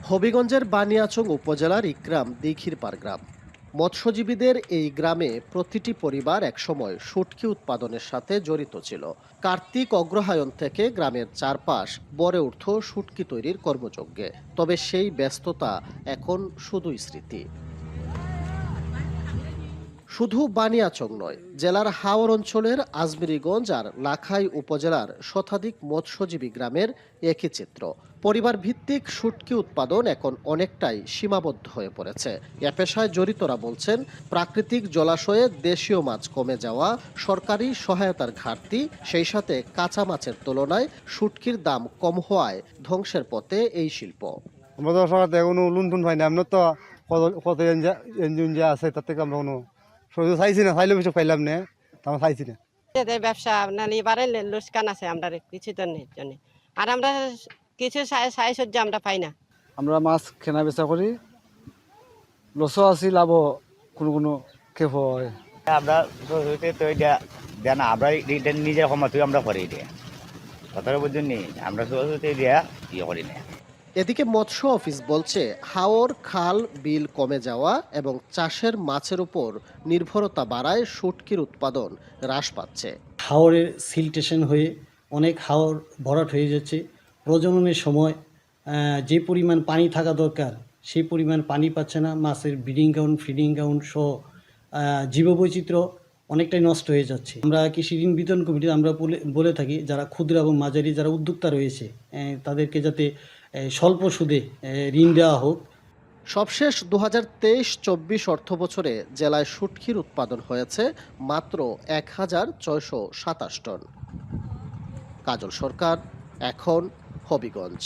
হবিগঞ্জের বানিয়াচং উপজেলার ইকরাম দিঘিরপাড় গ্রাম। মৎস্যজীবীদের এই গ্রামে প্রতিটি পরিবার একসময় শুটকি উৎপাদনের সাথে জড়িত ছিল। কার্তিক অগ্রহায়ণ থেকে গ্রামের চারপাশ ভরে উঠত শুটকি তৈরির কর্মযজ্ঞে। তবে সেই ব্যস্ততা এখন শুধুই স্মৃতি। শুধু বানিয়াচং নয়, জেলার হাওর অঞ্চলের আজমিরিগঞ্জ আর লাখাই উপজেলার শতাধিক মৎস্যজীবী গ্রামের একই চিত্র। পরিবার ভিত্তিক শুটকি উৎপাদন এখন অনেকটাই সীমাবদ্ধ হয়ে পড়েছে। এ পেশায় জড়িতরা বলছেন, প্রাকৃতিক জলাশয়ে দেশীয় মাছ কমে যাওয়া, সরকারি সহায়তার ঘাটতি, সেই সাথে কাঁচা মাছের তুলনায় শুটকির দাম কম হওয়ায় ধ্বংসের পথে এই শিল্প। আমরা তো সরকার কোনো লোন টোন পাই না। আমরা তো কত এনজিও যে আছে তার থেকে আমরা কোনো সহযোগ চাইছি না, চাইলে কিছু পাইলাম না, আমরা চাইছি না। ব্যবসা নালি এবারে লোকসান আছে আমরা কিছু তো নেই জন্য, আর আমরা কিছু সাহায্য আমরা পাই না। আমরা মাছ কেনা বেচা করি, লসও আছি, লাভও কোনো কোনো খেপ হয়। আমরা তো এটা দেন আমরা নিজের ক্ষমা তুই আমরা করি এটা কথাটা বুঝুন নি, আমরা দিয়া ইয়ে করি না। এদিকে মৎস্য অফিস বলছে, হাওর, খাল, বিল কমে যাওয়া এবং চাষের মাছের উপর নির্ভরতা বাড়ায় শুটকির উৎপাদন হ্রাস পাচ্ছে। হাওরের সিলটেশন হয়ে অনেক হাওর ভরাট হয়ে যাচ্ছে। প্রজননের সময় যে পরিমাণ পানি থাকা দরকার সেই পরিমাণ পানি পাচ্ছে না। মাছের ব্রিডিং গ্রাউন্ড, ফিডিং গ্রাউন্ড সহ জীববৈচিত্র্য অনেকটাই নষ্ট হয়ে যাচ্ছে। আমরা কৃষি ঋণ বিতরণ কমিটি আমরা বলে থাকি, যারা ক্ষুদ্র এবং মাঝারি যারা উদ্যোক্তা রয়েছে তাদেরকে যাতে স্বল্প সুদে ঋণ দেওয়া হোক। সবশেষ 2023-24 অর্থ বছরে জেলায় শুটকির উৎপাদন হয়েছে মাত্র 1627 টন। কাজল সরকার, এখন হবিগঞ্জ।